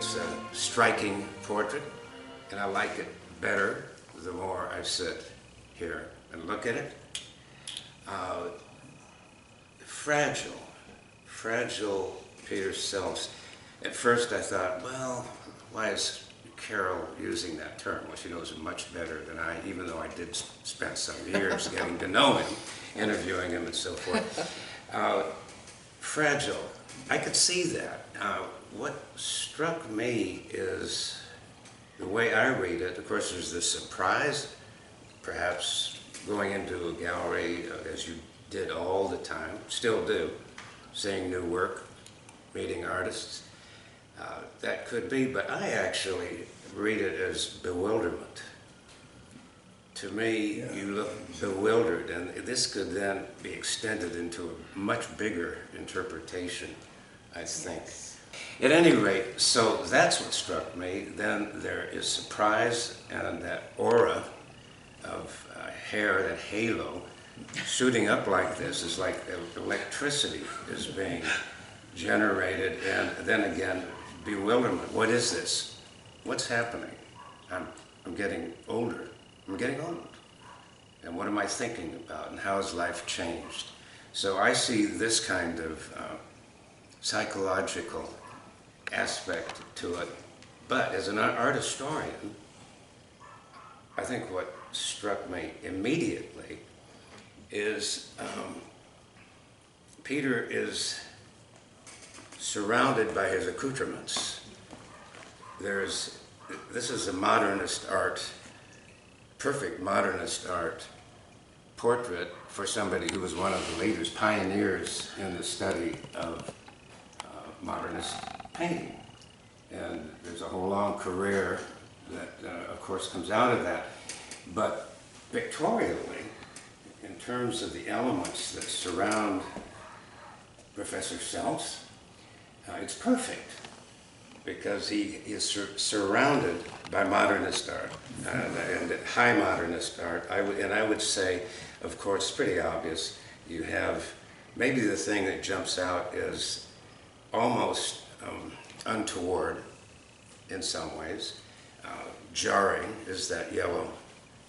it's a striking portrait, and I like it better the more I sit here and look at it. Fragile Prof.Selz. At first I thought, well, why is Carol using that term? Well, she knows it much better than I, even though I did spend some years getting to know him, interviewing him and so forth. Fragile. I could see that. What struck me is the way I read it. Of course, there's this surprise, perhaps going into a gallery as you did all the time, still do, seeing new work, meeting artists. That could be, but I actually read it as bewilderment. To me, yeah. You look bewildered, and this could then be extended into a much bigger interpretation, I think. Yes. At any rate, so that's what struck me. Then there is surprise and that aura of hair, that halo, shooting up like this is like electricity is being generated, and then again, bewilderment. What is this? What's happening? I'm getting older. I'm getting old. And what am I thinking about, and how has life changed? So I see this kind of psychological aspect to it. But as an art historian, I think what struck me immediately is Peter is surrounded by his accoutrements. This is a modernist art, perfect modernist art portrait for somebody who was one of the leaders, pioneers in the study of modernist painting. And there's a whole long career that, of course, comes out of that. But pictorially, in terms of the elements that surround Professor Selz, it's perfect, because he is surrounded by modernist art, and high modernist art. I would say, of course, pretty obvious. You have, maybe the thing that jumps out is almost untoward in some ways. Jarring is that yellow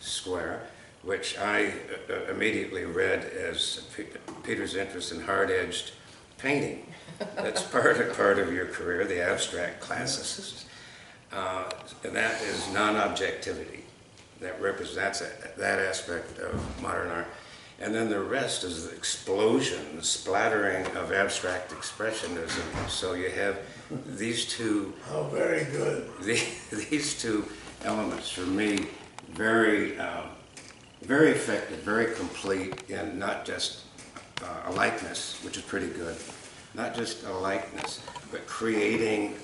square, which I immediately read as Peter's interest in hard-edged painting. That's part of your career, the abstract classicist. And that is non-objectivity. That represents that aspect of modern art. And then the rest is the explosion, the splattering of abstract expressionism. So you have these two... Oh, very good. These two elements, for me, very effective, very complete, and not just a likeness, which is pretty good. Not just a likeness, but creating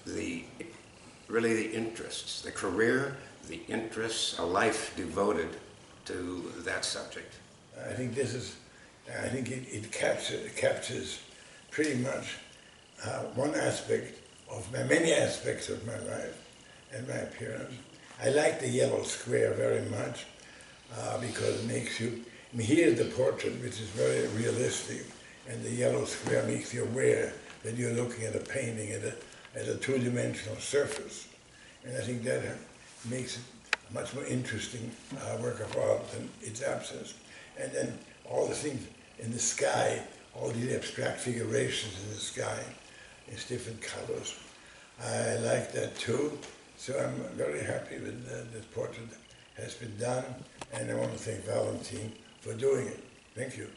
really the interests, the career, the interests, a life devoted to that subject. I think it captures pretty much one aspect of many aspects of my life and my appearance. I like the yellow square very much because it makes you, I mean, here's the portrait, which is very realistic, and the yellow square makes you aware that you're looking at a painting at a two-dimensional surface. And I think that makes it a much more interesting work of art than its absence. And then all the things in the sky, all these abstract figurations in the sky, in different colors. I like that too. So I'm very happy with this portrait has been done, and I want to thank Valentin for doing it. Thank you.